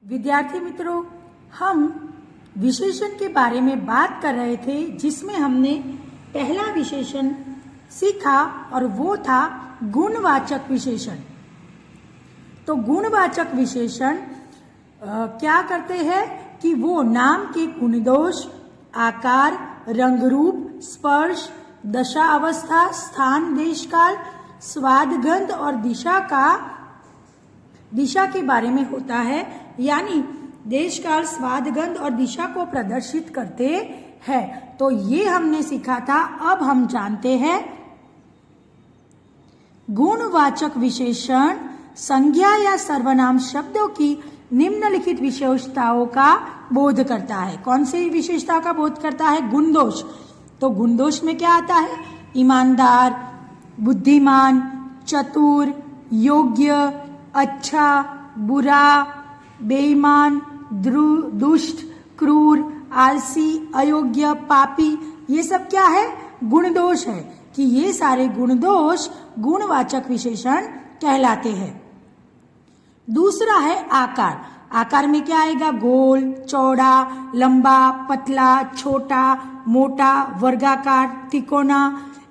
विद्यार्थी मित्रों, हम विशेषण के बारे में बात कर रहे थे, जिसमें हमने पहला विशेषण सीखा और वो था गुणवाचक विशेषण। तो गुणवाचक विशेषण क्या करते हैं कि वो नाम के गुणदोष, आकार, रंग रूप, स्पर्श, दशा अवस्था, स्थान, देश काल, स्वाद, गंध और दिशा के बारे में होता है। यानी देश काल, स्वाद, गंध और दिशा को प्रदर्शित करते हैं। तो ये हमने सीखा था। अब हम जानते हैं गुणवाचक विशेषण संज्ञा या सर्वनाम शब्दों की निम्नलिखित विशेषताओं का बोध करता है। कौन सी विशेषता का बोध करता है? गुणदोष। तो गुणदोष में क्या आता है? ईमानदार, बुद्धिमान, चतुर, योग्य, अच्छा, बुरा, बेईमान, दुष्ट, क्रूर, आलसी, अयोग्य, पापी, ये सब क्या है? गुणदोष है। कि ये सारे गुणदोष गुणवाचक विशेषण कहलाते हैं। दूसरा है आकार। आकार में क्या आएगा? गोल, चौड़ा, लंबा, पतला, छोटा, मोटा, वर्गाकार, तिकोना,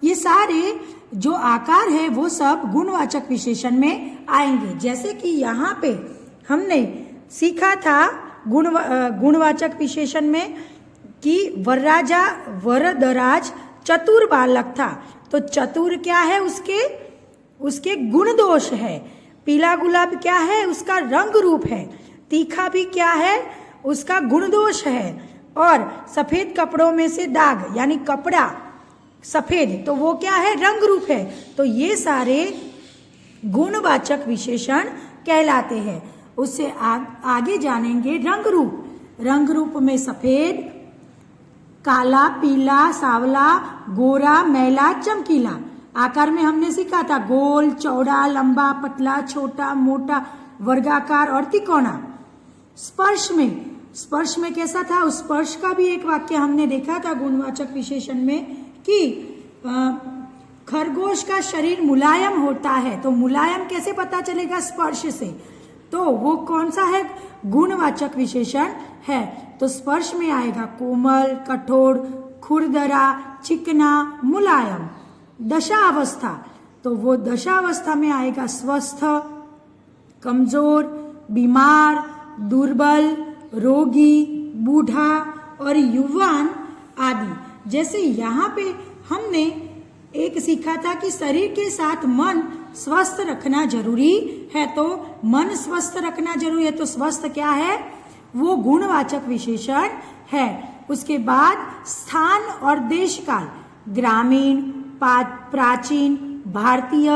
ये सारे जो आकार है वो सब गुणवाचक विशेषण में आएंगे। जैसे कि यहाँ पे हमने सीखा था गुणवाचक विशेषण में कि वरराजा वरदराज चतुर बालक था। तो चतुर क्या है? उसके गुण दोष है। पीला गुलाब क्या है? उसका रंग रूप है। तीखा भी क्या है? उसका गुण दोष है। और सफेद कपड़ों में से दाग, यानी कपड़ा सफेद, तो वो क्या है? रंग रूप है। तो ये सारे गुणवाचक विशेषण कहलाते हैं। उससे आगे जानेंगे रंग रूप। रंग रूप में सफेद, काला, पीला, सावला, गोरा, मैला, चमकीला। आकार में हमने सीखा था गोल, चौड़ा, लंबा, पतला, छोटा, मोटा, वर्गाकार और तिकोना। स्पर्श में कैसा था? उस स्पर्श का भी एक वाक्य हमने देखा था गुणवाचक विशेषण में कि खरगोश का शरीर मुलायम होता है। तो मुलायम कैसे पता चलेगा? स्पर्श से। तो वो कौन सा है? गुणवाचक विशेषण है। तो स्पर्श में आएगा कोमल, कठोर, खुरदरा, चिकना, मुलायम। दशा अवस्था, तो वो दशा अवस्था में आएगा स्वस्थ, कमजोर, बीमार, दुर्बल, रोगी, बूढ़ा और युवान आदि। जैसे यहाँ पे हमने एक सीखा था कि शरीर के साथ मन स्वस्थ रखना जरूरी है। तो मन स्वस्थ रखना जरूरी है। तो स्वस्थ क्या है? वो गुणवाचक विशेषण है। उसके बाद स्थान और देश काल, ग्रामीण, प्राचीन, भारतीय,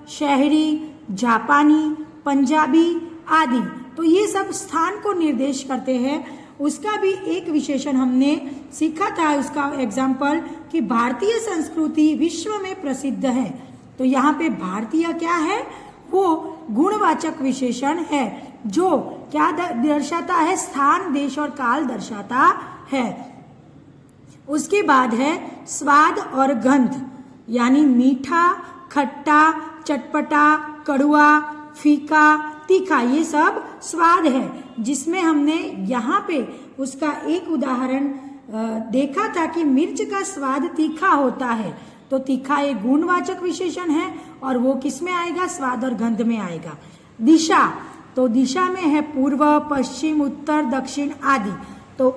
शहरी, जापानी, पंजाबी आदि। तो ये सब स्थान को निर्देश करते हैं। उसका भी एक विशेषण हमने सीखा था। उसका एग्जाम्पल कि भारतीय संस्कृति विश्व में प्रसिद्ध है। तो यहाँ पे भारतीय क्या है? वो गुणवाचक विशेषण है जो क्या दर्शाता है? स्थान, देश और काल दर्शाता है। उसके बाद है स्वाद और गंध, यानी मीठा, खट्टा, चटपटा, कड़वा, फीका, तीखा, ये सब स्वाद है। जिसमें हमने यहाँ पे उसका एक उदाहरण देखा था कि मिर्च का स्वाद तीखा होता है। तो तीखा एक गुणवाचक विशेषण है और वो किस में आएगा? स्वाद और गंध में आएगा। दिशा, तो दिशा में है पूर्व, पश्चिम, उत्तर, दक्षिण आदि। तो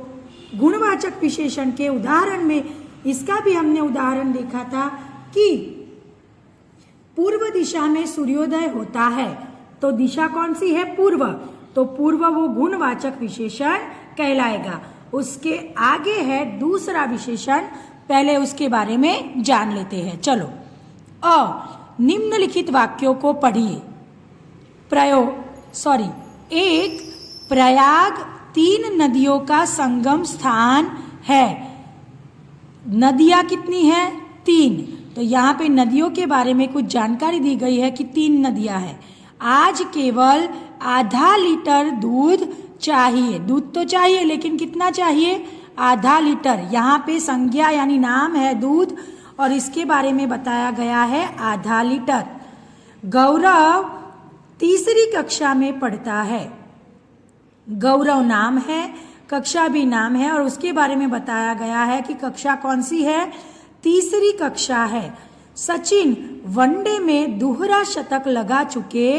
गुणवाचक विशेषण के उदाहरण में इसका भी हमने उदाहरण देखा था कि पूर्व दिशा में सूर्योदय होता है। तो दिशा कौन सी है? पूर्व। तो पूर्व वो गुणवाचक विशेषण कहलाएगा। उसके आगे है दूसरा विशेषण, पहले उसके बारे में जान लेते हैं। चलो, निम्नलिखित वाक्यों को पढ़िए। एक प्रयाग 3 नदियों का संगम स्थान है। नदियां कितनी है? 3। तो यहाँ पे नदियों के बारे में कुछ जानकारी दी गई है कि 3 नदियां हैं। आज केवल आधा लीटर दूध चाहिए। दूध तो चाहिए, लेकिन कितना चाहिए? आधा लीटर। यहाँ पे संज्ञा यानी नाम है दूध और इसके बारे में बताया गया है आधा लीटर। गौरव तीसरी कक्षा में पढ़ता है। गौरव नाम है, कक्षा भी नाम है और उसके बारे में बताया गया है कि कक्षा कौन सी है, तीसरी कक्षा है। सचिन वनडे में दोहरा शतक लगा चुके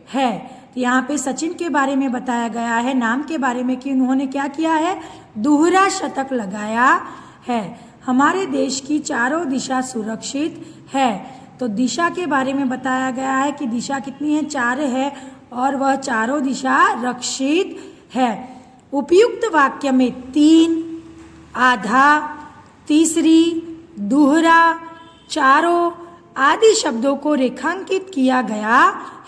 हैं। यहाँ पे सचिन के बारे में बताया गया है, नाम के बारे में कि उन्होंने क्या किया है, दोहरा शतक लगाया है। हमारे देश की चारों दिशा सुरक्षित है। तो दिशा के बारे में बताया गया है कि दिशा कितनी है, 4 है और वह चारों दिशा रक्षित है। उपयुक्त वाक्य में 3, आधा, तीसरी, दोहरा, चारों आदि शब्दों को रेखांकित किया गया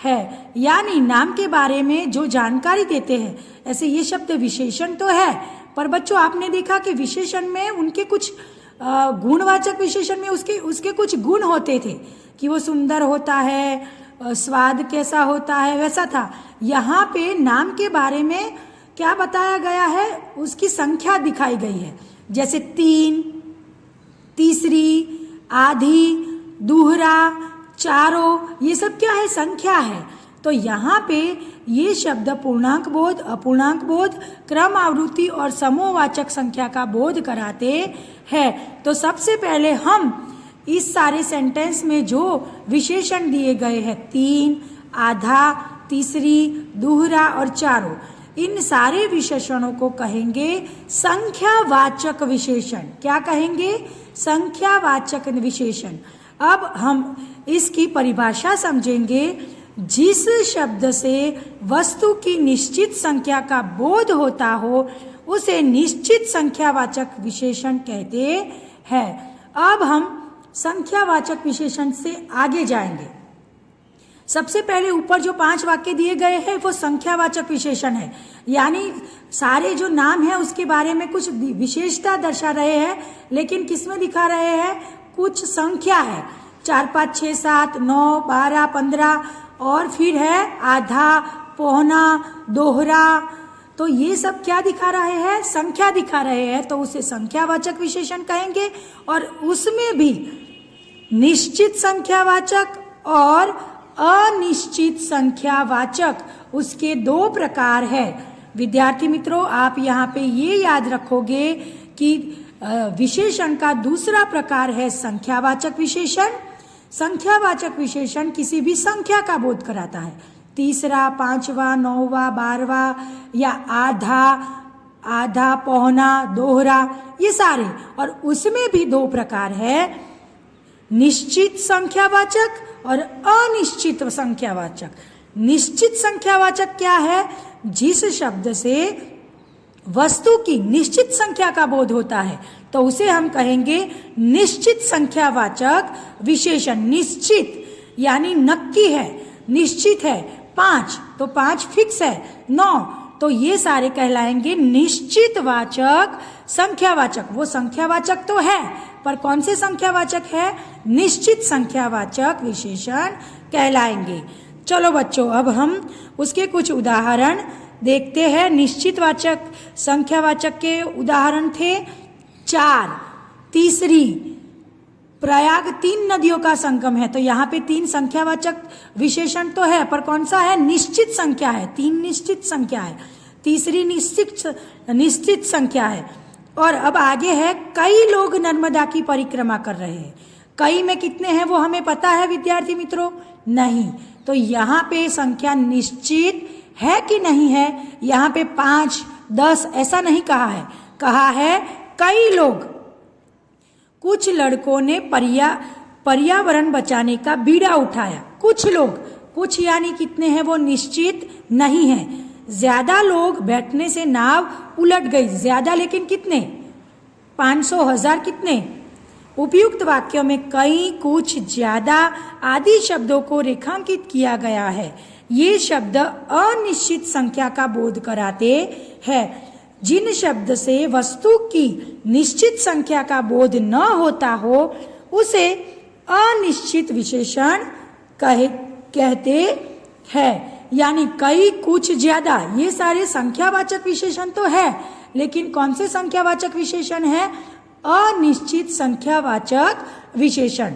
है। यानी नाम के बारे में जो जानकारी देते हैं, ऐसे ये शब्द विशेषण तो है, पर बच्चों आपने देखा कि विशेषण में उनके कुछ गुणवाचक विशेषण में उसके कुछ गुण होते थे कि वो सुंदर होता है, स्वाद कैसा होता है, वैसा था। यहाँ पे नाम के बारे में क्या बताया गया है, उसकी संख्या दिखाई गई है। जैसे 3, तीसरी, आधी, दोहरा, चारों, ये सब क्या है, संख्या है। तो यहाँ पे ये शब्द पूर्णांक बोध, अपूर्णांक बोध, क्रम आवृत्ति और समूहवाचक संख्या का बोध कराते हैं। तो सबसे पहले हम इस सारे सेंटेंस में जो विशेषण दिए गए हैं, 3, आधा, तीसरी, दोहरा और चारों, इन सारे विशेषणों को कहेंगे संख्यावाचक विशेषण। क्या कहेंगे, संख्यावाचक विशेषण। अब हम इसकी परिभाषा समझेंगे। जिस शब्द से वस्तु की निश्चित संख्या का बोध होता हो उसे निश्चित संख्यावाचक विशेषण कहते हैं। अब हम संख्यावाचक विशेषण से आगे जाएंगे। सबसे पहले ऊपर जो 5 वाक्य दिए गए हैं वो संख्यावाचक विशेषण है, यानी सारे जो नाम है उसके बारे में कुछ विशेषता दर्शा रहे हैं, लेकिन किसमें दिखा रहे हैं, कुछ संख्या है, 4, 5, 6, 7, 9, 12, 15 और फिर है आधा, पौना, दोहरा। तो ये सब क्या दिखा रहे हैं, संख्या दिखा रहे हैं, तो उसे संख्यावाचक विशेषण कहेंगे। और उसमें भी निश्चित संख्यावाचक और अनिश्चित संख्यावाचक, उसके 2 प्रकार है। विद्यार्थी मित्रों, आप यहाँ पे ये याद रखोगे कि विशेषण का दूसरा प्रकार है संख्यावाचक विशेषण। संख्यावाचक विशेषण किसी भी संख्या का बोध कराता है, तीसरा, 5वां, 9वां, 12वां या आधा, आधा, पौना, दोहरा, ये सारे। और उसमें भी 2 प्रकार है, निश्चित संख्यावाचक और अनिश्चित संख्यावाचक। निश्चित संख्यावाचक क्या है, जिस शब्द से वस्तु की निश्चित संख्या का बोध होता है तो उसे हम कहेंगे निश्चित संख्यावाचक विशेषण। निश्चित यानी नक्की है, निश्चित है। 5 तो 5 फिक्स है, 9 तो ये सारे कहलाएंगे निश्चित वाचक संख्यावाचक। वो संख्यावाचक तो है, पर कौन से संख्यावाचक है, निश्चित संख्यावाचक विशेषण कहलाएंगे। चलो बच्चों, अब हम उसके कुछ उदाहरण देखते हैं। निश्चित वाचक संख्यावाचक के उदाहरण थे 4, तीसरी, प्रयाग 3 नदियों का संगम है, तो यहाँ पे 3 संख्यावाचक विशेषण तो है, पर कौन सा है, निश्चित संख्या है, 3 निश्चित संख्या है, तीसरी निश्चित संख्या है। और अब आगे है, कई लोग नर्मदा की परिक्रमा कर रहे हैं। कई में कितने हैं वो हमें पता है विद्यार्थी मित्रों, नहीं। तो यहाँ पे संख्या निश्चित है कि नहीं है, यहाँ पे 5, 10 ऐसा नहीं कहा है, कहा है कई लोग। कुछ लड़कों ने पर्यावरण बचाने का बीड़ा उठाया। कुछ लोग, कुछ यानी कितने हैं वो निश्चित नहीं है। ज्यादा लोग बैठने से नाव उलट गई, ज्यादा लेकिन कितने, 500, 1000 कितने। उपयुक्त वाक्यों में कई, कुछ, ज्यादा आदि शब्दों को रेखांकित किया गया है। ये शब्द अनिश्चित संख्या का बोध कराते हैं। जिन शब्द से वस्तु की निश्चित संख्या का बोध न होता हो उसे अनिश्चित विशेषण कहते हैं। यानी कई, कुछ, ज्यादा, ये सारे संख्यावाचक विशेषण तो है, लेकिन कौन से संख्यावाचक विशेषण है, अनिश्चित संख्यावाचक विशेषण।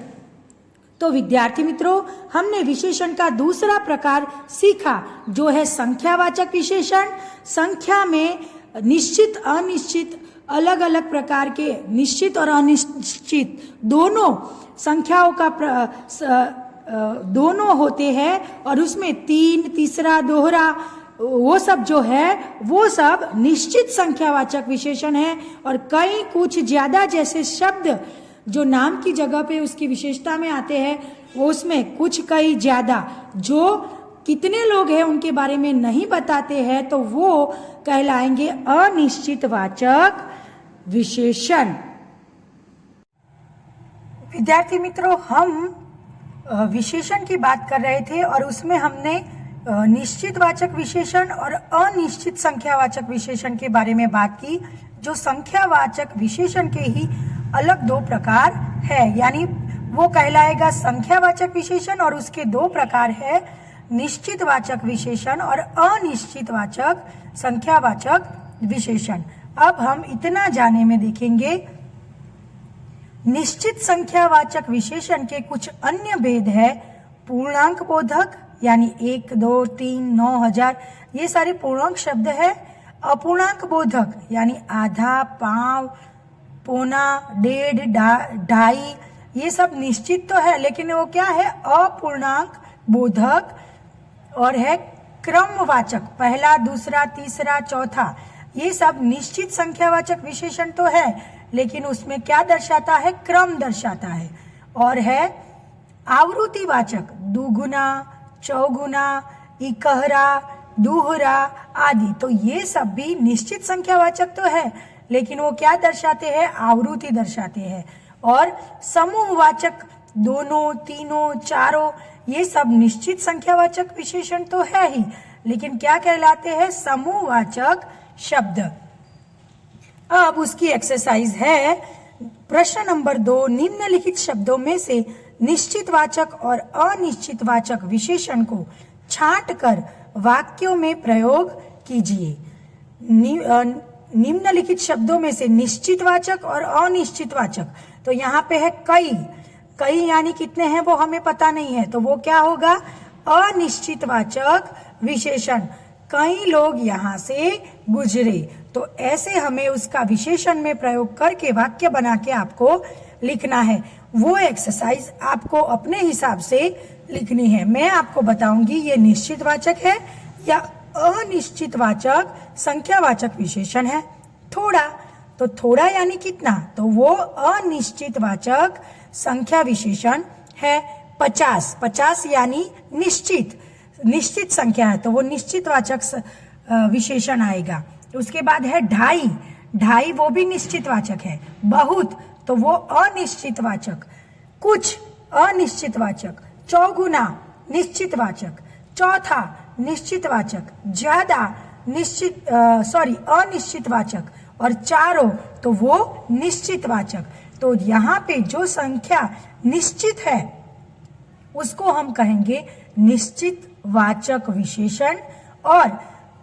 तो विद्यार्थी मित्रों, हमने विशेषण का दूसरा प्रकार सीखा जो है संख्यावाचक विशेषण। संख्या में निश्चित अनिश्चित अलग अलग प्रकार के निश्चित और अनिश्चित दोनों संख्याओं का दोनों होते हैं और उसमें तीन, तीसरा, दोहरा वो सब जो है वो सब निश्चित संख्यावाचक विशेषण है। और कई कुछ ज्यादा जैसे शब्द जो नाम की जगह पे उसकी विशेषता में आते हैं वो उसमें कुछ कई ज्यादा जो कितने लोग हैं उनके बारे में नहीं बताते हैं तो वो कहलाएंगे अनिश्चितवाचक विशेषण। विद्यार्थी मित्रों, हम विशेषण की बात कर रहे थे और उसमें हमने निश्चितवाचक विशेषण और अनिश्चित संख्यावाचक विशेषण के बारे में बात की। जो संख्यावाचक विशेषण के ही अलग दो प्रकार है, यानी वो कहलाएगा संख्यावाचक विशेषण और उसके दो प्रकार है निश्चितवाचक विशेषण और अनिश्चितवाचक संख्यावाचक विशेषण। अब हम इतना जाने में देखेंगे निश्चित संख्यावाचक विशेषण के कुछ अन्य भेद है। पूर्णांक बोधक यानी 1, 2, 3, 9,000 ये सारे पूर्णांक शब्द है। अपूर्णांक बोधक यानी आधा, पाव, पौना, डेढ़, ढाई ये सब निश्चित तो है लेकिन वो क्या है, अपूर्णांक बोधक। और है क्रमवाचक, पहला, दूसरा, तीसरा, चौथा ये सब निश्चित संख्यावाचक विशेषण तो है लेकिन उसमें क्या दर्शाता है, क्रम दर्शाता है। और है आवृत्तिवाचक, दुगुना, चौगुना, इकहरा, दोहरा आदि। तो ये सब भी निश्चित संख्यावाचक तो है लेकिन वो क्या दर्शाते हैं, आवृत्ति दर्शाते हैं। और समूहवाचक दोनों, तीनों, चारों ये सब निश्चित संख्यावाचक विशेषण तो है ही लेकिन क्या कहलाते हैं, समूहवाचक शब्द। अब उसकी एक्सरसाइज है प्रश्न नंबर 2, निम्नलिखित शब्दों में से निश्चितवाचक और अनिश्चितवाचक विशेषण को छांटकर वाक्यों में प्रयोग कीजिए। निम्नलिखित शब्दों में से निश्चितवाचक और अनिश्चितवाचक, तो यहाँ पे है कई, कई यानी कितने हैं वो हमें पता नहीं है तो वो क्या होगा, अनिश्चितवाचक विशेषण। कई लोग यहाँ से गुजरे, तो ऐसे हमें उसका विशेषण में प्रयोग करके वाक्य बना के आपको लिखना है। वो एक्सरसाइज आपको अपने हिसाब से लिखनी है। मैं आपको बताऊंगी ये निश्चितवाचक है या अनिश्चितवाचक संख्यावाचक विशेषण है। थोड़ा, तो थोड़ा यानी कितना, तो वो अनिश्चितवाचक संख्या विशेषण है। 50, 50 यानी निश्चित, निश्चित संख्या है तो वो निश्चितवाचक विशेषण आएगा। उसके बाद है ढाई, ढाई वो भी निश्चितवाचक है। बहुत, तो वो अनिश्चितवाचक। कुछ, अनिश्चितवाचक। चौगुना, निश्चितवाचक। चौथा, निश्चितवाचक। ज्यादा, अनिश्चितवाचक। और चारों, तो वो निश्चितवाचक। तो यहाँ पे जो संख्या निश्चित है उसको हम कहेंगे निश्चितवाचक विशेषण। और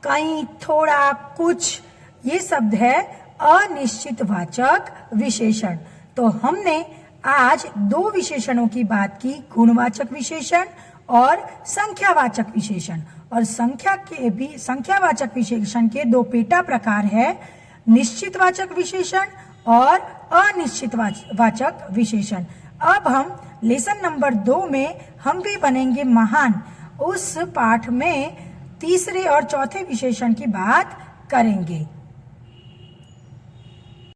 कई, थोड़ा, कुछ ये शब्द है अनिश्चितवाचक विशेषण। तो हमने आज दो विशेषणों की बात की, गुणवाचक विशेषण और संख्यावाचक विशेषण। और संख्यावाचक विशेषण के दो पेटा प्रकार है, निश्चितवाचक विशेषण और अनिश्चितवाचक विशेषण। अब हम लेसन नंबर 2 में हम भी बनेंगे महान, उस पाठ में तीसरे और चौथे विशेषण की बात करेंगे।